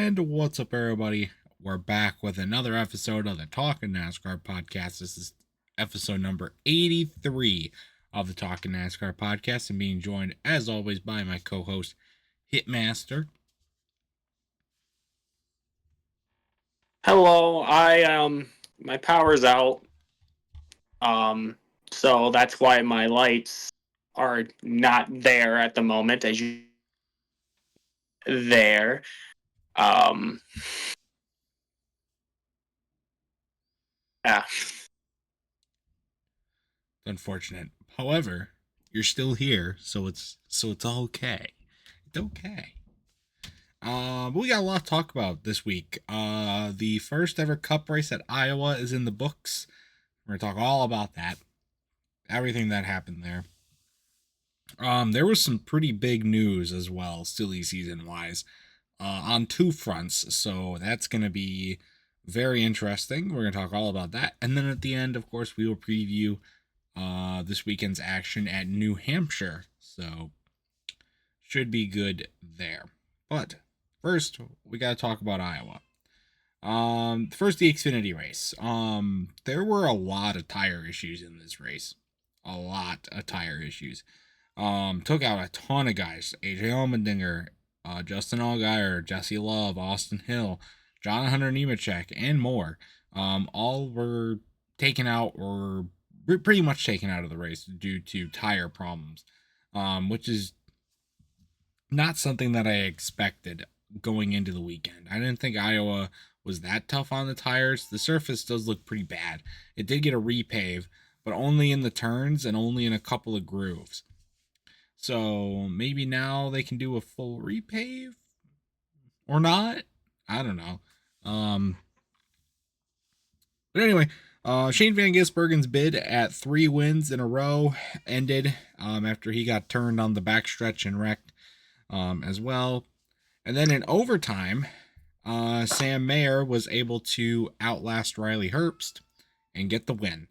And what's up, everybody? We're back with another episode of the Talkin' NASCAR podcast. This is episode number 83 of the Talkin' NASCAR podcast, and being joined, as always, by my co-host, Hitmaster. Hello, my power's out. So that's why my lights are not there at the moment, as you there. Yeah. Unfortunate. However, you're still here, so it's all okay. It's okay. But we got a lot to talk about this week. The first ever Cup race at Iowa is in the books. We're gonna talk all about that. Everything that happened there. There was some pretty big news as well, silly season wise, on two fronts. So that's gonna be very interesting. We're gonna talk all about that, and then at the end, of course, we will preview this weekend's action at New Hampshire. So should be good there. But first, we got to talk about Iowa. First, the Xfinity race. There were a lot of tire issues in this race. A lot of tire issues. Took out a ton of guys. AJ Allmendinger, Justin Allgaier, Jesse Love, Austin Hill, John Hunter Nemechek, and more. All were taken out or pretty much taken out of the race due to tire problems, which is not something that I expected going into the weekend. I didn't think Iowa was that tough on the tires. The surface does look pretty bad. It did get a repave, but only in the turns and only in a couple of grooves. So maybe now they can do a full repave or not. I don't know. But anyway, Shane Van Gisbergen's bid at 3 wins in a row ended after he got turned on the backstretch and wrecked as well. And then in overtime, Sam Mayer was able to outlast Riley Herbst and get the win.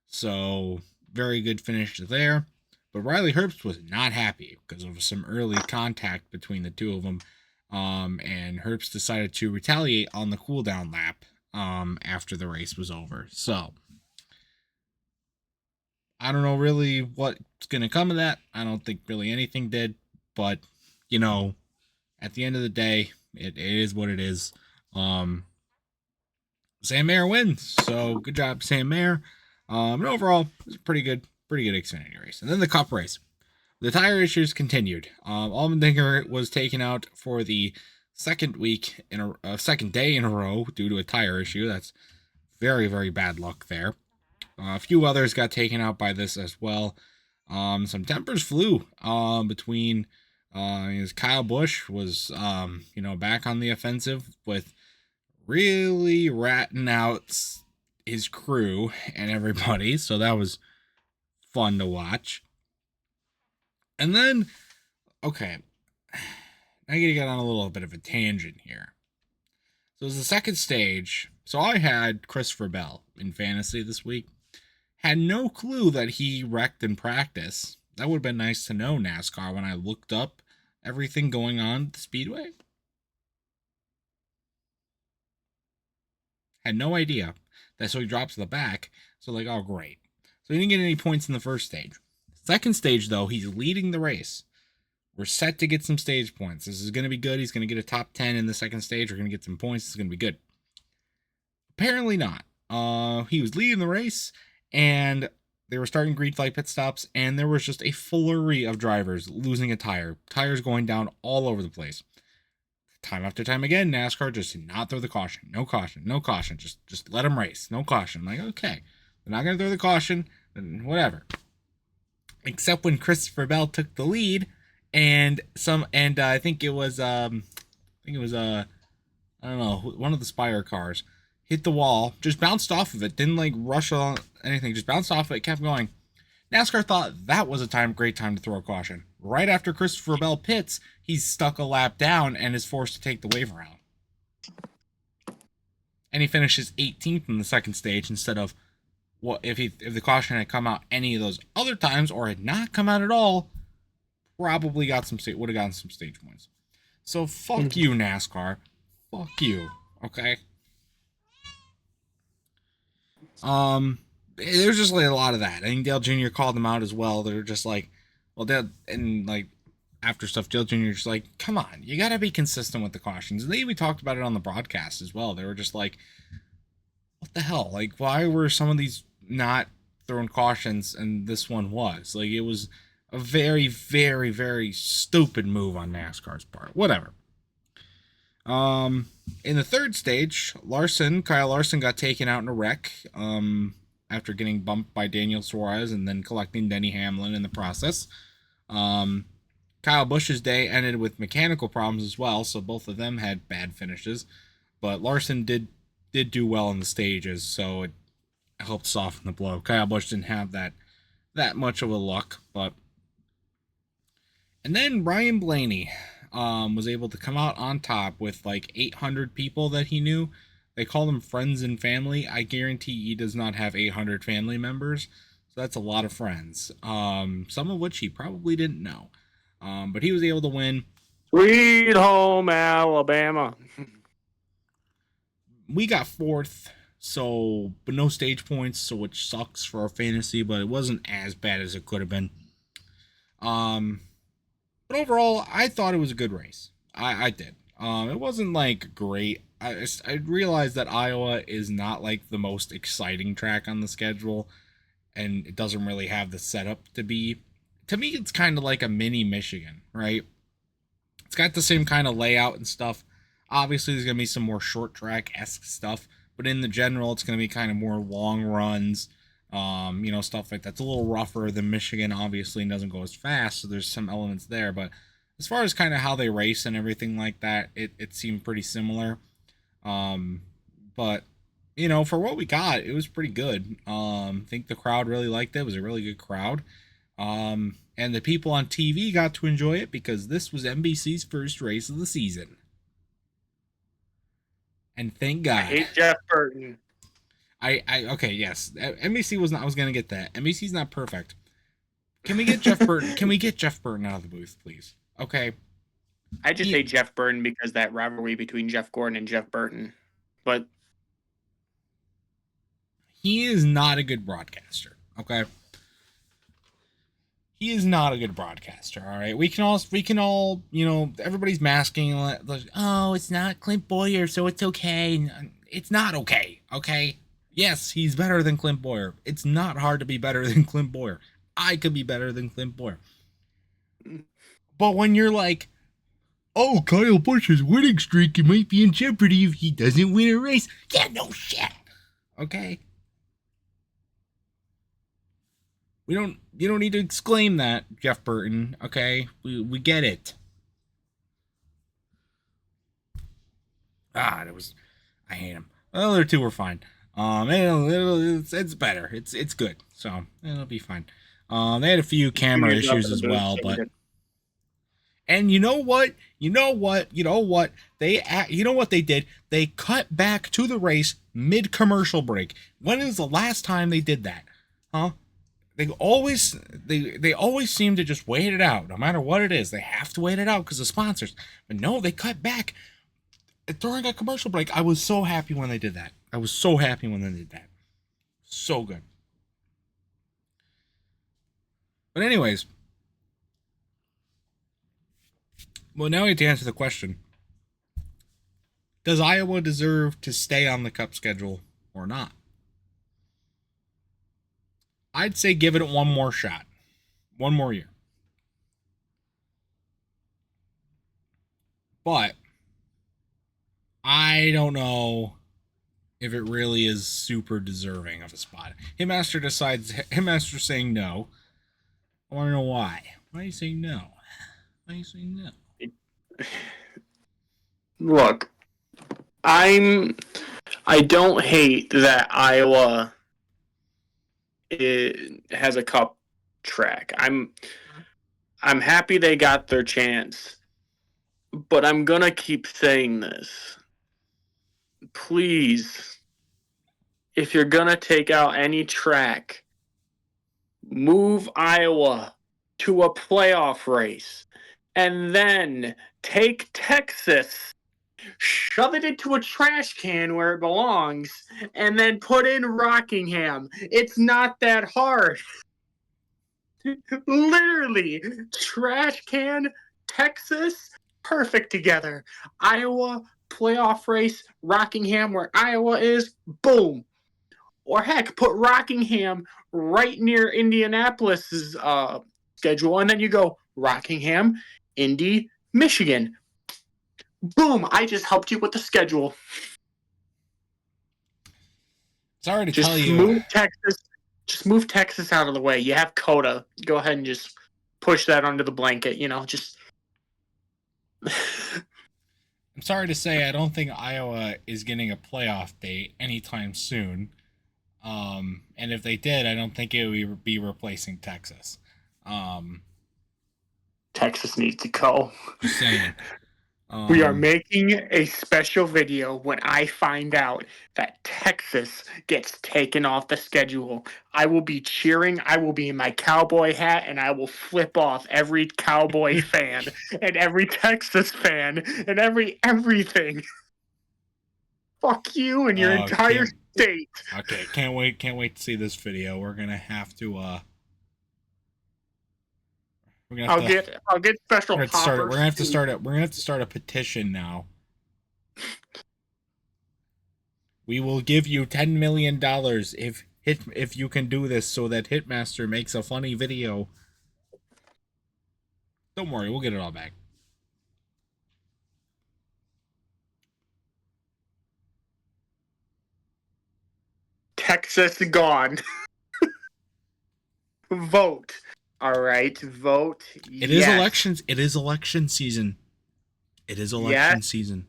So very good finish there. But Riley Herbst was not happy because of some early contact between the two of them. And Herbst decided to retaliate on the cooldown lap after the race was over. So I don't know really what's going to come of that. I don't think really anything did. But, you know, at the end of the day, it is what it is. Sam Mayer wins. So good job, Sam Mayer. And overall, it was a pretty good Xfinity race. And then the Cup race. The tire issues continued. Allmendinger was taken out for the second day in a row due to a tire issue. That's very, very bad luck there. A few others got taken out by this as well. Some tempers flew between Kyle Busch was back on the offensive with really ratting out his crew and everybody. So that was fun to watch. And then, okay, I gotta get on a little bit of a tangent here. So it was the second stage. So I had Christopher Bell in fantasy this week. Had no clue that he wrecked in practice. That would have been nice to know, NASCAR, when I looked up everything going on at the Speedway. Had no idea. So he drops to the back. So like, oh great. So he didn't get any points in the first stage. Second stage, though, he's leading the race. We're set to get some stage points. This is going to be good. He's going to get a top 10 in the second stage. We're going to get some points. It's going to be good. Apparently not. He was leading the race, and they were starting green flag pit stops, and there was just a flurry of drivers losing a tire. Tires going down all over the place. Time after time again, NASCAR just did not throw the caution. No caution. No caution. Just let them race. No caution. I'm like, okay. They're not going to throw the caution. Then whatever. Except when Christopher Bell took the lead, and I think it was I don't know, one of the Spire cars hit the wall, just bounced off of it, didn't like rush on anything, just bounced off of it, kept going. NASCAR thought that was a great time to throw a caution. Right after Christopher Bell pits, he's stuck a lap down and is forced to take the wave around. And he finishes 18th in the second stage instead of if the caution had come out any of those other times or had not come out at all, probably would have gotten some stage points. So fuck you, NASCAR. Fuck you. Okay. There's just like a lot of that. I think Dale Jr. called them out as well. They're just like, well, Dale, and like after stuff, Dale Jr. just like, come on, you gotta be consistent with the cautions. And they even talked about it on the broadcast as well. They were just like, what the hell? Like, why were some of these not throwing cautions and this one was? Like, it was a very, very, very stupid move on NASCAR's part. Whatever. In the third stage, Kyle Larson got taken out in a wreck, after getting bumped by Daniel Suarez and then collecting Denny Hamlin in the process. Kyle Busch's day ended with mechanical problems as well, so both of them had bad finishes. But Larson did do well in the stages, so it helped soften the blow. Kyle Busch didn't have that much of a luck, but. And then Ryan Blaney was able to come out on top with like 800 people that he knew. They call them friends and family. I guarantee he does not have 800 family members. So that's a lot of friends. Some of which he probably didn't know. But he was able to win. Sweet home Alabama. We got fourth, but no stage points, so which sucks for our fantasy, but it wasn't as bad as it could have been. But overall, I thought it was a good race. I did. It wasn't like great. I realized that Iowa is not like the most exciting track on the schedule, and it doesn't really have the setup to be. To me, it's kind of like a mini Michigan, right? It's got the same kind of layout and stuff. Obviously, there's going to be some more short track-esque stuff, but in the general, it's going to be kind of more long runs, stuff like that. It's a little rougher than Michigan, obviously, and doesn't go as fast, so there's some elements there. But as far as kind of how they race and everything like that, it seemed pretty similar. But, for what we got, it was pretty good. I think the crowd really liked it. It was a really good crowd. And the people on TV got to enjoy it because this was NBC's first race of the season. And thank God. I hate Jeff Burton. Okay, yes. NBC was not. I was gonna get that. NBC's not perfect. Can we get Jeff Burton? Can we get Jeff Burton out of the booth, please? Okay. I just hate Jeff Burton because that rivalry between Jeff Gordon and Jeff Burton. But he is not a good broadcaster. Okay. He is not a good broadcaster. All right. We can all, everybody's masking. Like, oh, it's not Clint Boyer, so it's okay. It's not okay. Okay. Yes, he's better than Clint Boyer. It's not hard to be better than Clint Boyer. I could be better than Clint Boyer. But when you're like, oh, Kyle Busch's winning streak, it might be in jeopardy if he doesn't win a race. Yeah, no shit. Okay. You don't need to exclaim that, Jeff Burton. Okay, we get it. I hate him. The other two were fine. It's better. It's good. So it'll be fine. They had a few camera issues as well, but. And you know what? They did? They cut back to the race mid commercial break. When is the last time they did that? Huh? They always seem to just wait it out, no matter what it is. They have to wait it out because of sponsors. But no, they cut back during a commercial break. I was so happy when they did that. So good. But anyways, well, now we have to answer the question: does Iowa deserve to stay on the Cup schedule or not? I'd say give it one more shot. One more year. But I don't know if it really is super deserving of a spot. Hitmaster saying no. I want to know why. Why are you saying no? Why are you saying no? Look, I don't hate that Iowa has a cup track. I'm happy they got their chance, but I'm gonna keep saying this. Please, if you're gonna take out any track, move Iowa to a playoff race, and then take Texas, shove it into a trash can where it belongs, and then put in Rockingham. It's not that hard. Literally, trash can, Texas, perfect together. Iowa, playoff race, Rockingham, where Iowa is, boom. Or heck, put Rockingham right near Indianapolis's schedule, and then you go Rockingham, Indy, Michigan. Boom! I just helped you with the schedule. Sorry to Just tell you. move Texas. Just move Texas out of the way. You have Coda. Go ahead and just push that under the blanket. Just. I'm sorry to say, I don't think Iowa is getting a playoff date anytime soon. And if they did, I don't think it would be replacing Texas. Texas needs to go. Just saying. We are making a special video when I find out that Texas gets taken off the schedule. I will be cheering. I will be in my cowboy hat, and I will flip off every Cowboy fan and every Texas fan and everything. Fuck you and your entire state. Okay, can't wait to see this video. We're gonna have to I'll get special poppers. We're gonna have to start a petition now. We will give you $10 million if you can do this, so that Hitmaster makes a funny video. Don't worry, we'll get it all back. Texas gone. Vote. All right, vote. It is elections. It is election season. Season.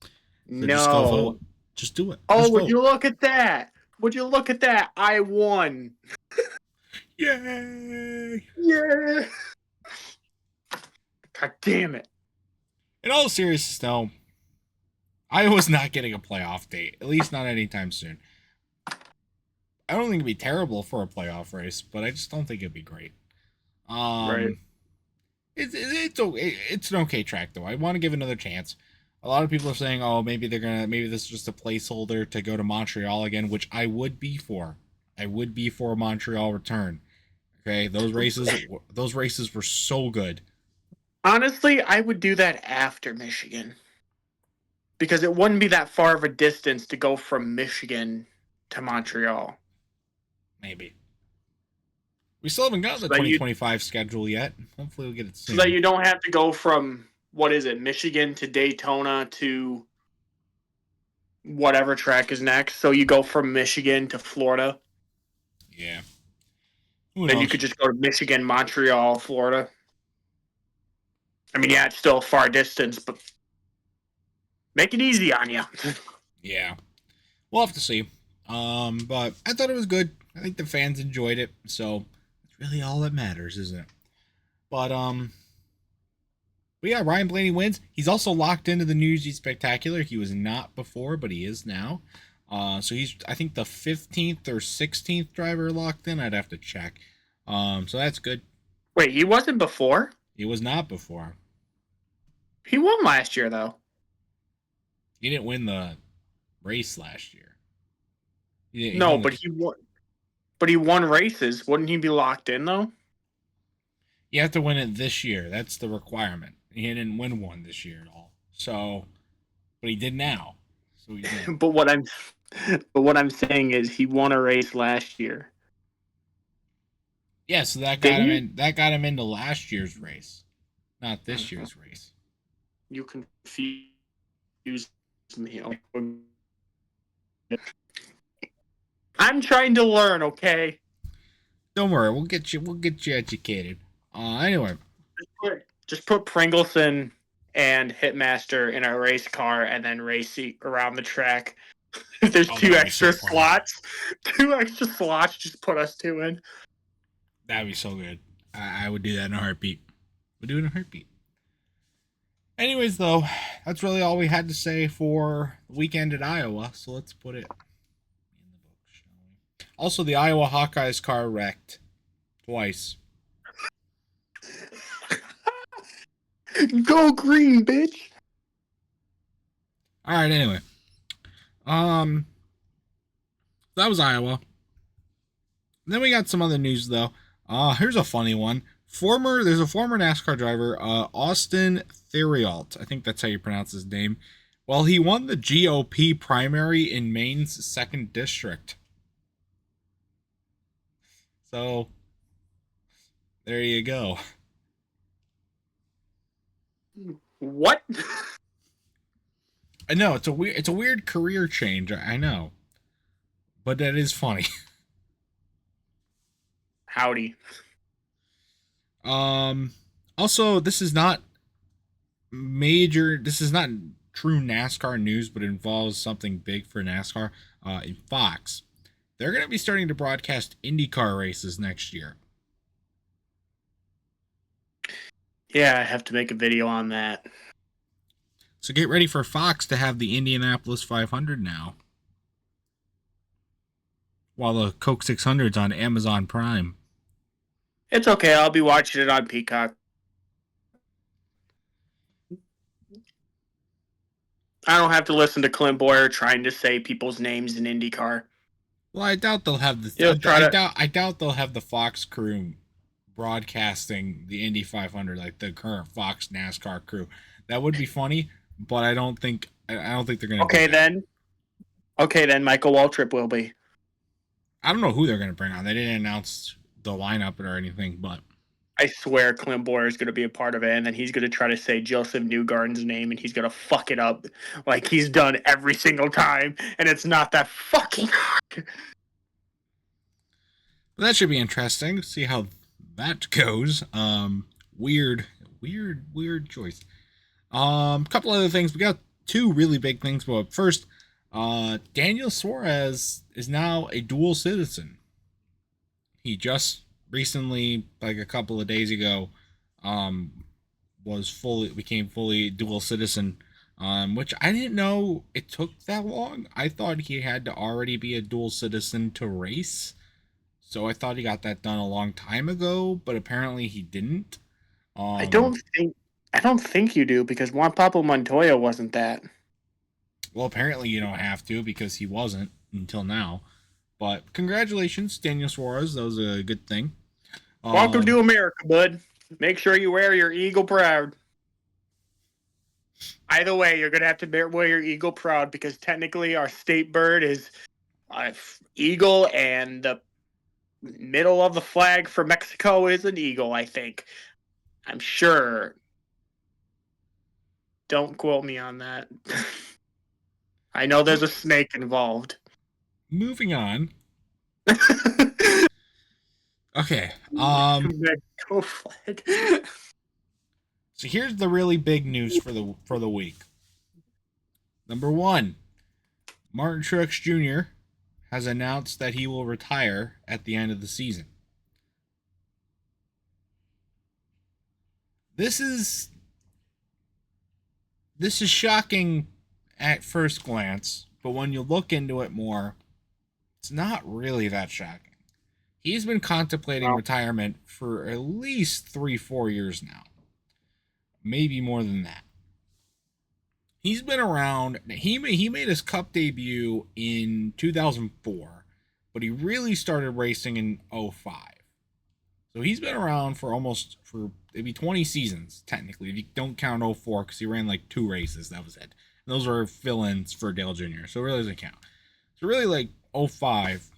So no. Just go vote. Just do it. Oh, would you look at that? I won. Yay! Yeah. God damn it. In all seriousness, though, Iowa's not getting a playoff date. At least not anytime soon. I don't think it'd be terrible for a playoff race, but I just don't think it'd be great. Right. It's an okay track, though. I want to give it another chance. A lot of people are saying, "Oh, maybe this is just a placeholder to go to Montreal again," which I would be for. I would be for a Montreal return. Okay, those races were so good. Honestly, I would do that after Michigan, because it wouldn't be that far of a distance to go from Michigan to Montreal. Maybe. We still haven't gotten the 2025 schedule yet. Hopefully we'll get it soon. So that you don't have to go from, Michigan to Daytona to whatever track is next. So you go from Michigan to Florida. Yeah. Then you could just go to Michigan, Montreal, Florida. I mean, yeah, it's still a far distance, but make it easy on you. Yeah. We'll have to see. But I thought it was good. I think the fans enjoyed it, so it's really all that matters, isn't it? But yeah, Ryan Blaney wins. He's also locked into the New Year's Eve Spectacular. He was not before, but he is now. So he's, I think, the 15th or 16th driver locked in. I'd have to check. So that's good. Wait, he wasn't before? He was not before. He won last year, though. He didn't win the race last year. He won. But he won races. Wouldn't he be locked in, though? You have to win it this year. That's the requirement. He didn't win one this year at all. So, but he did now. So he did. But what I'm saying is he won a race last year. Yeah, so that got him in. That got him into last year's race, not this year's race. You confuse me. I'm trying to learn, okay? Don't worry, we'll get you educated. Anyway. Just put Pringleson and Hitmaster in a race car and then race around the track. If there's two extra slots, just put us two in. That'd be so good. I would do that in a heartbeat. We'd do it in a heartbeat. Anyways, though, that's really all we had to say for the weekend at Iowa. So let's put it in the book, shall we? Also, the Iowa Hawkeyes car wrecked twice. Go green, bitch! All right. Anyway, um, that was Iowa. Then we got some other news though. Here's a funny one. There's a former NASCAR driver, Austin Theriault. I think that's how you pronounce his name. Well, he won the GOP primary in Maine's 2nd district. So there you go. What? I know it's a weird career change. I know, but that is funny. Howdy. Also, this is not major. This is not true NASCAR news, but it involves something big for NASCAR. In Fox, they're going to be starting to broadcast IndyCar races next year. Yeah, I have to make a video on that. So get ready for Fox to have the Indianapolis 500 now, while the Coke 600's on Amazon Prime. It's okay. I'll be watching it on Peacock. I don't have to listen to Clint Boyer trying to say people's names in IndyCar. Well, I doubt they'll have the. I doubt they'll have the Fox crew broadcasting the Indy 500 like the current Fox NASCAR crew. That would be funny, but I don't think they're gonna. Okay then. Okay then. Michael Waltrip will be. I don't know who they're gonna bring on. They didn't announce the lineup or anything, but I swear Clint Boyer is going to be a part of it, and then he's going to try to say Joseph Newgarden's name, and he's going to fuck it up like he's done every single time, and it's not that fucking hard. That should be interesting. See how that goes. Weird choice. Couple other things. We got 2 really big things, but first, Daniel Suarez is now a dual citizen. He just recently, like a couple of days ago, became fully dual citizen, which I didn't know it took that long. I thought he had to already be a dual citizen to race, so I thought he got that done a long time ago, but apparently he didn't. I don't think you do, because Juan Pablo Montoya wasn't that. Well, apparently you don't have to, because he wasn't until now. But congratulations, Daniel Suarez. That was a good thing. Welcome to America, bud. Make sure you wear your eagle proud. Either way, you're going to have to wear your eagle proud, because technically our state bird is eagle, and the middle of the flag for Mexico is an eagle, I think. I'm sure. Don't quote me on that. I know there's a snake involved. Moving on. Okay. Mexico flag. So here's the really big news for the week. Number 1, Martin Truex Jr. has announced that he will retire at the end of the season. This is shocking at first glance, but when you look into it more, it's not really that shocking. He's been contemplating retirement for at least 3-4 years now. Maybe more than that. He's been around. He made his Cup debut in 2004, but he really started racing in 2005. So he's been around for maybe 20 seasons, technically, if you don't count 2004, because he ran like 2 races. That was it. And those were fill-ins for Dale Jr., so it really doesn't count. So really, like 2005,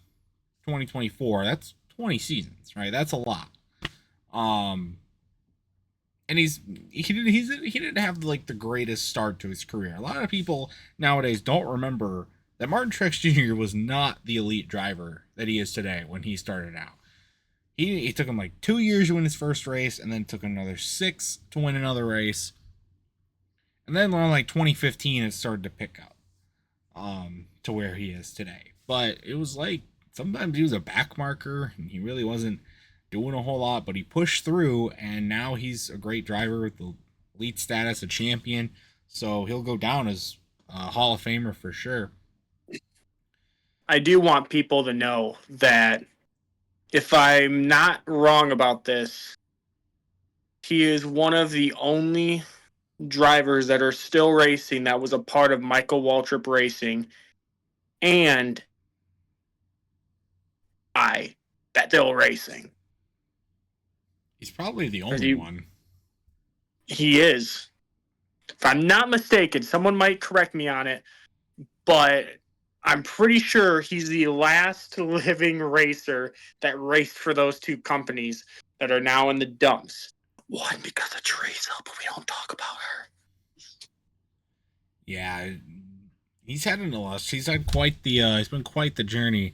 2024, that's 20 seasons, right? That's a lot. And he didn't have like the greatest start to his career. A lot of people nowadays don't remember that Martin Truex Jr. was not the elite driver that he is today when he started out. He took him like 2 years to win his first race, and then took another 6 to win another race. And then around like 2015, it started to pick up to where he is today. But it was like sometimes he was a back marker, and he really wasn't doing a whole lot, but he pushed through, and now he's a great driver with the elite status, a champion. So he'll go down as a Hall of Famer for sure. I do want people to know that if I'm not wrong about this, he is one of the only drivers that are still racing that was a part of Michael Waltrip Racing and that still racing. He's probably the only one. He is. If I'm not mistaken, someone might correct me on it, but I'm pretty sure he's the last living racer that raced for those two companies that are now in the dumps. One, because of Teresa, but we don't talk about her. Yeah, he's had an illness. He's had quite the. He's been quite the journey,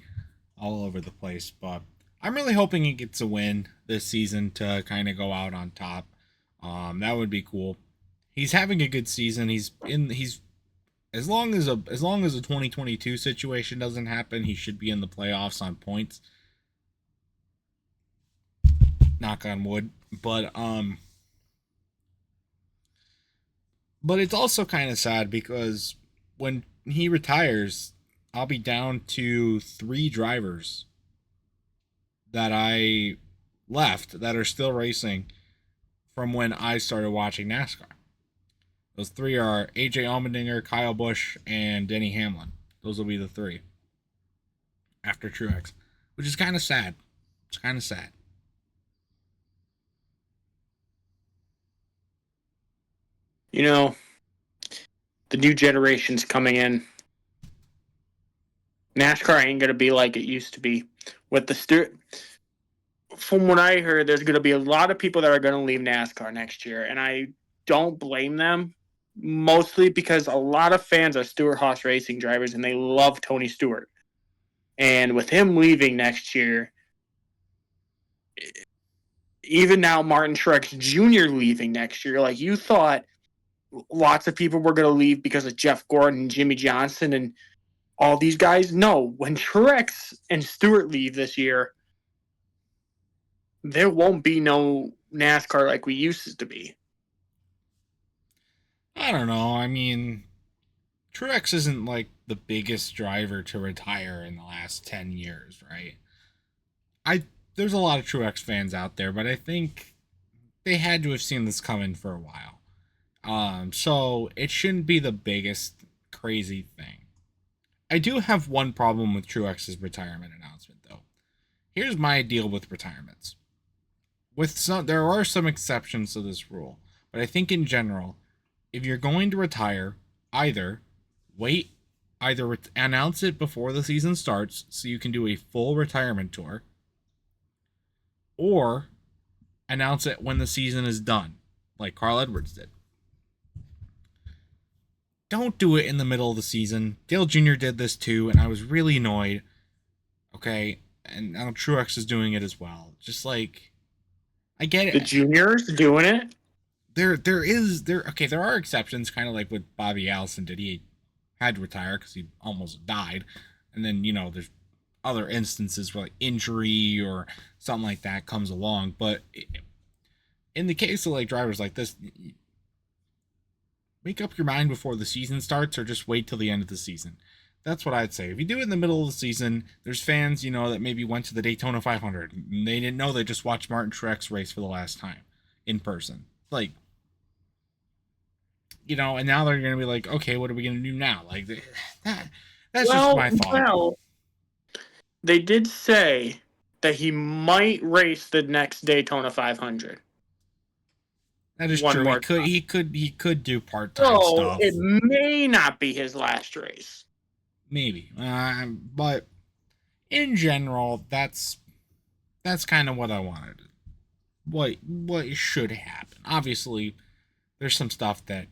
all over the place. But I'm really hoping he gets a win this season to kind of go out on top. That would be cool. He's having a good season. He's as long as a 2022 situation doesn't happen, he should be in the playoffs on points. Knock on wood. But it's also kind of sad because when he retires, I'll be down to 3 drivers that I left that are still racing from when I started watching NASCAR. Those 3 are AJ Allmendinger, Kyle Busch, and Denny Hamlin. Those will be the 3 after Truex, which is kind of sad. It's kind of sad. You know, the new generation's coming in. NASCAR ain't going to be like it used to be. With the from what I heard, there's going to be a lot of people that are going to leave NASCAR next year, and I don't blame them, mostly because a lot of fans are Stewart-Haas racing drivers, and they love Tony Stewart. And with him leaving next year, even now Martin Truex Jr. leaving next year, like you thought lots of people were going to leave because of Jeff Gordon and Jimmy Johnson and all these guys. No, when Truex and Stewart leave this year, there won't be no NASCAR like we used to be. I don't know. I mean, Truex isn't like the biggest driver to retire in the last 10 years, right? There's a lot of Truex fans out there, but I think they had to have seen this coming for a while. So it shouldn't be the biggest crazy thing. I do have one problem with Truex's retirement announcement, though. Here's my deal with retirements. There are some exceptions to this rule, but I think in general, if you're going to retire, either announce it before the season starts so you can do a full retirement tour, or announce it when the season is done, like Carl Edwards did. Don't do it in the middle of the season. Dale Jr. did this too, and I was really annoyed. Okay, and now Truex is doing it as well. Just like, I get it. The juniors doing it? There are exceptions, kind of like what Bobby Allison did. He had to retire because he almost died. And then, there's other instances where like injury or something like that comes along. But in the case of like drivers like this, make up your mind before the season starts or just wait till the end of the season. That's what I'd say. If you do it in the middle of the season, there's fans, that maybe went to the Daytona 500. And they didn't know they just watched Martin Truex race for the last time in person. Like, and now they're going to be like, okay, what are we going to do now? Like, that's just my thought. Well, they did say that he might race the next Daytona 500. That is true. He could do part-time stuff. It may not be his last race. Maybe. But in general, that's kind of what I wanted. What should happen. Obviously, there's some stuff that,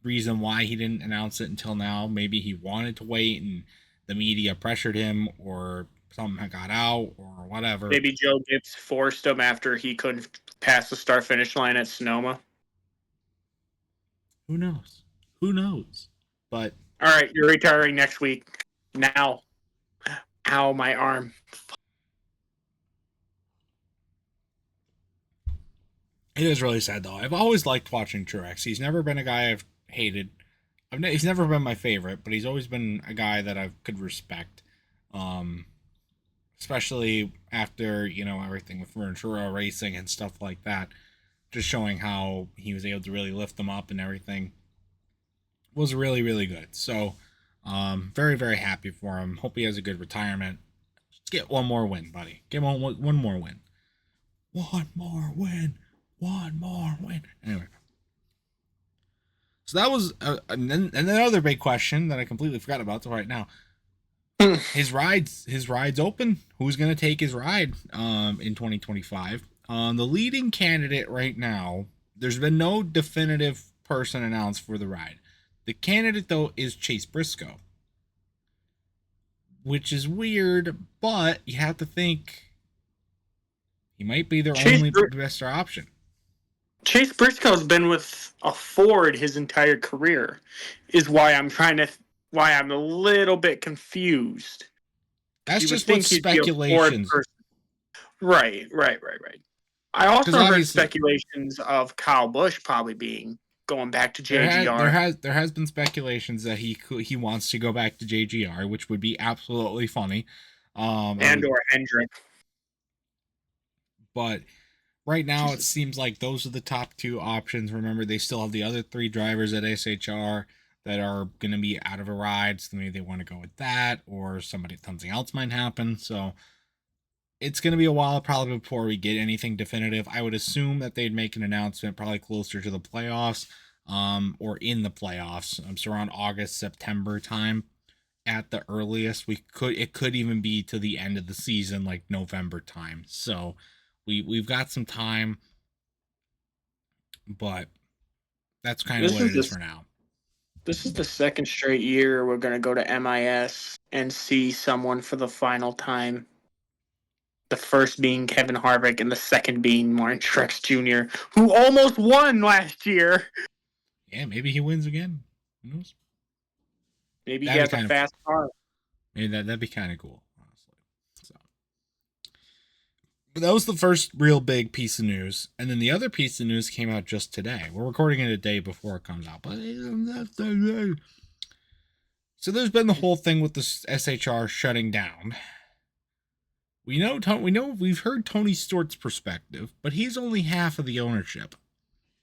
reason why he didn't announce it until now. Maybe he wanted to wait and the media pressured him, or something got out, or whatever. Maybe Joe Gibbs forced him after he couldn't pass the start-finish line at Sonoma. Who knows? But all right, you're retiring next week. Now. Ow, my arm. It is really sad, though. I've always liked watching Truex. He's never been a guy I've hated. He's never been my favorite, but he's always been a guy that I could respect. Especially after, everything with Ventura Racing and stuff like that. just showing how he was able to really lift them up and everything was really, really good. So, very, very happy for him. Hope he has a good retirement. Just get one more win, buddy. Get one more win. One more win. One more win. Anyway. So that was, and then another big question that I completely forgot about right now. His ride's open. Who's gonna take his ride in 2025? The leading candidate right now, there's been no definitive person announced for the ride. The candidate though is Chase Briscoe, which is weird, but you have to think he might be their only best option. Chase Briscoe's been with a Ford his entire career, is why I'm why I'm a little bit confused. That's just what speculations. Right. I also heard speculations of Kyle Busch probably going back to JGR. There has been speculations that he wants to go back to JGR, which would be absolutely funny. And or Hendrick. But right now it seems like those are the top two options. Remember, they still have the other three drivers at SHR that are going to be out of a ride, so maybe they want to go with that, or something else might happen. So it's going to be a while probably before we get anything definitive. I would assume that they'd make an announcement probably closer to the playoffs, or in the playoffs. So around August, September time at the earliest. It could even be to the end of the season, like November time. So we've got some time, but that's kind of what it is for now. This is the second straight year we're going to go to MIS and see someone for the final time. The first being Kevin Harvick and the second being Martin Truex Jr., who almost won last year. Yeah, maybe he wins again. Who knows? Maybe he has a fast car. Maybe that'd be kind of cool, honestly. So, but that was the first real big piece of news, and then the other piece of news came out just today. We're recording it a day before it comes out, but so there's been the whole thing with the SHR shutting down. We've heard Tony Stewart's perspective, but he's only half of the ownership.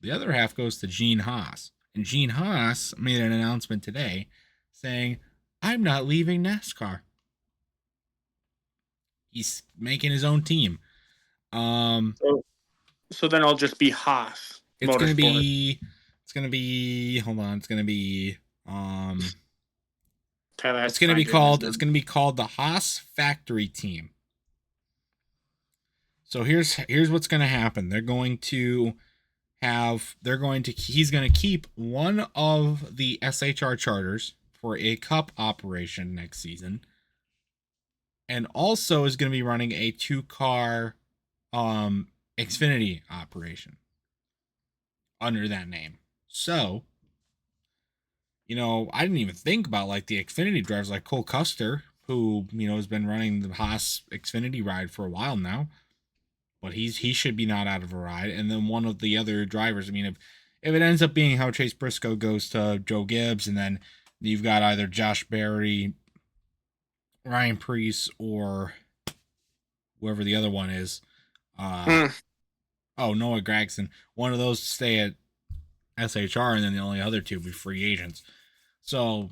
The other half goes to Gene Haas, and Gene Haas made an announcement today saying, "I'm not leaving NASCAR." He's making his own team. So then I'll just be Haas. It's gonna be. Hold on. It's gonna be. It's gonna be called the Haas Factory Team. So here's what's gonna happen. He's gonna keep one of the SHR charters for a cup operation next season, and also is gonna be running a 2-car Xfinity operation under that name. So, I didn't even think about like the Xfinity drivers like Cole Custer, who, has been running the Haas Xfinity ride for a while now, but he should be not out of a ride. And then one of the other drivers, if it ends up being how Chase Briscoe goes to Joe Gibbs, and then you've got either Josh Berry, Ryan Preece, or whoever the other one is, Noah Gragson. One of those stay at SHR, and then the only other two be free agents. So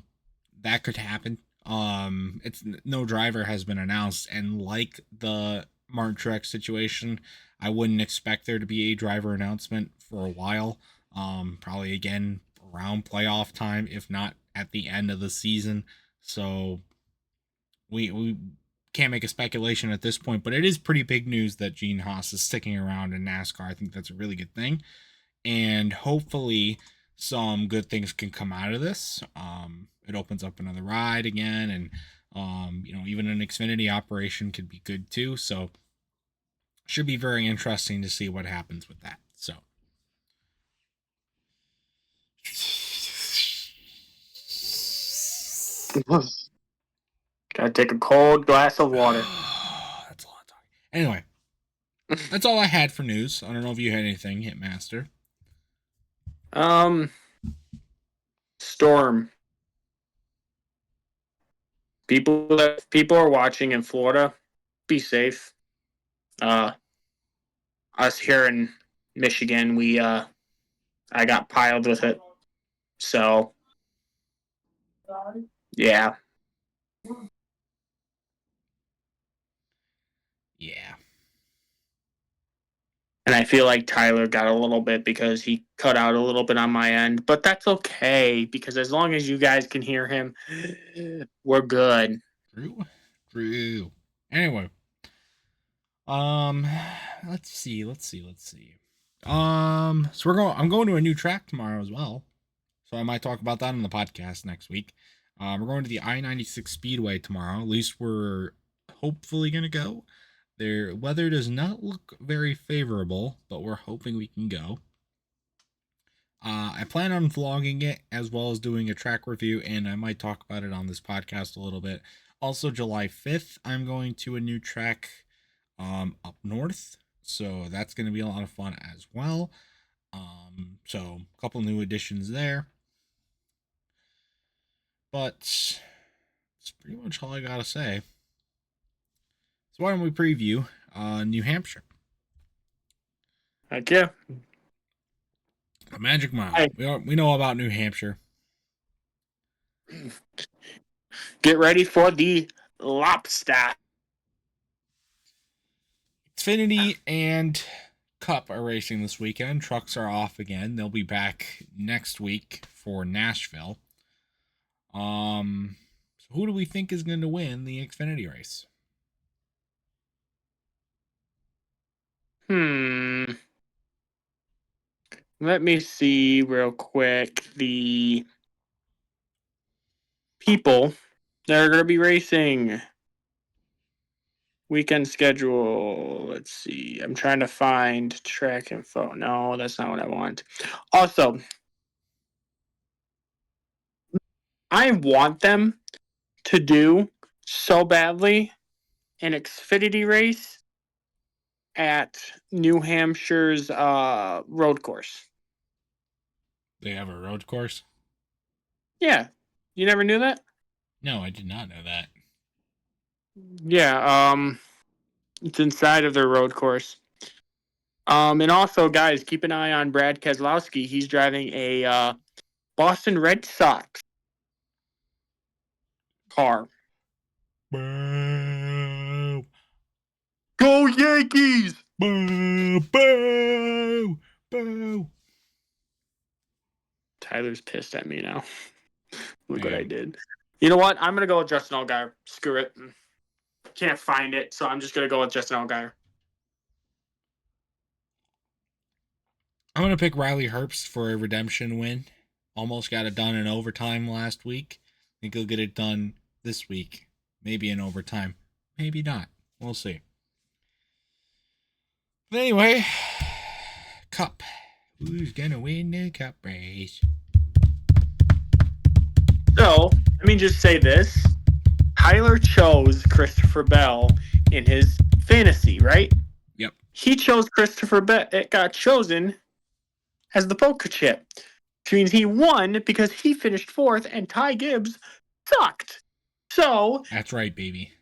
that could happen. It's no driver has been announced, and like the Martin Truex situation, I wouldn't expect there to be a driver announcement for a while. Probably again around playoff time, if not at the end of the season. So we can't make a speculation at this point, but it is pretty big news that Gene Haas is sticking around in NASCAR. I think that's a really good thing, and hopefully some good things can come out of this. It opens up another ride again, and even an Xfinity operation could be good too. So should be very interesting to see what happens with that. So gotta take a cold glass of water. That's a lot of talking. Anyway, that's all I had for news. I don't know if you had anything, Hitmaster. Storm. People are watching in Florida, be safe. Us here in Michigan, I got piled with it. So, yeah. Yeah. And I feel like Tyler got a little bit because he cut out a little bit on my end, but that's okay because as long as you guys can hear him, we're good. True. Anyway, let's see. So I'm going to a new track tomorrow as well, so I might talk about that on the podcast next week. We're going to the I-96 Speedway tomorrow. At least we're hopefully gonna go. Their weather does not look very favorable, but we're hoping we can go. I plan on vlogging it as well as doing a track review, and I might talk about it on this podcast a little bit. Also, July 5th, I'm going to a new track up north, so that's going to be a lot of fun as well. So a couple new additions there. But that's pretty much all I got to say. So why don't we preview New Hampshire? Heck yeah. The Magic Mile. We know about New Hampshire. Get ready for the lobster. Xfinity and Cup are racing this weekend. Trucks are off again. They'll be back next week for Nashville. So who do we think is going to win the Xfinity race? Let me see real quick the people that are going to be racing. Weekend schedule. Let's see. I'm trying to find track info. No, that's not what I want. Also, I want them to do so badly an Xfinity race at New Hampshire's road course. They have a road course? Yeah. You never knew that? No, I did not know that. Yeah, it's inside of their road course. And also, guys, keep an eye on Brad Keselowski. He's driving a Boston Red Sox car. Boo! Go Yankees! Boo! Boo! Boo! Tyler's pissed at me now. Look what Yeah. I did. You know what? I'm going to go with Justin Allgaier. Screw it. Can't find it, so I'm just going to go with Justin Allgaier. I'm going to pick Riley Herbst for a redemption win. Almost got it done in overtime last week. Think he'll get it done this week. Maybe in overtime. Maybe not. We'll see. But anyway, Cup. Who's going to win the Cup race? So, let me just say this. Tyler chose Christopher Bell in his fantasy, right? Yep. He chose Christopher Bell. It got chosen as the poker chip. Which means he won because he finished fourth and Ty Gibbs sucked. So That's right, baby.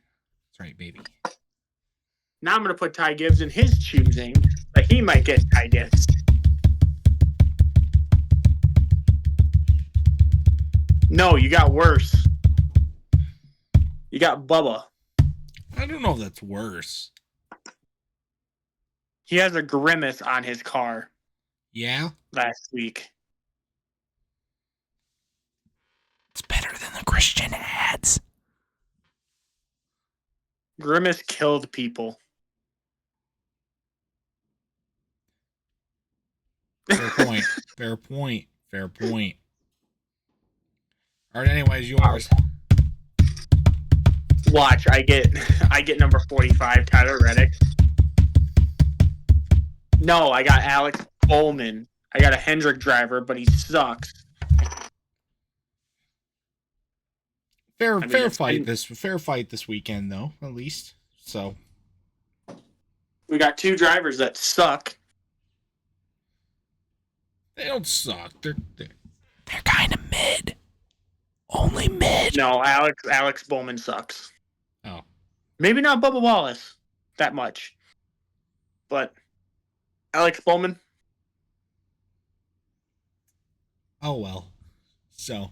Now I'm going to put Ty Gibbs in his choosing, but he might get Ty Gibbs. No, you got worse. You got Bubba. I don't know if that's worse. He has a grimace on his car. Yeah? Last week. It's better than the Christian ads. Grimace killed people. Fair point. Alright, anyways, yours. Watch, I get number 45, Tyler Reddick. No, I got Alex Bowman. I got a Hendrick driver, but he sucks. Fair fight this weekend though, at least. So we got two drivers that suck. They don't suck. They're kind of mid. Only mid. No, Alex Bowman sucks. Oh. Maybe not Bubba Wallace that much. But Alex Bowman, Oh well. So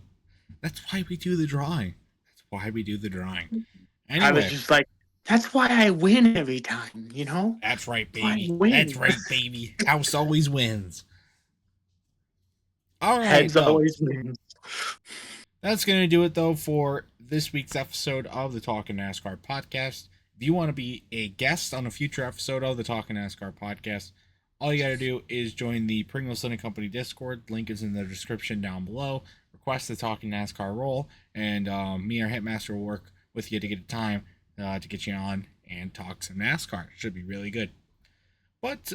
that's why we do the drawing. That's why we do the drawing. I was Anyway, just like, that's why I win every time, you know? that's right, Why I baby. That's win. right, baby. House always wins. All right, Heads though. always win. That's going to do it, though, for this week's episode of the Talking NASCAR podcast. If you want to be a guest on a future episode of the Talking NASCAR podcast, all you got to do is join the Pringles and Company Discord. Link is in the description down below. Request the Talking NASCAR role, and me or Hitmaster will work with you to get a time to get you on and talk some NASCAR. It should be really good. But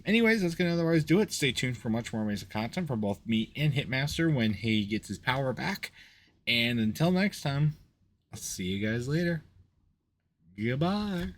anyways, that's gonna otherwise do it. Stay tuned for much more amazing content from both me and Hitmaster when he gets his power back. And until next time, I'll see you guys later. Goodbye.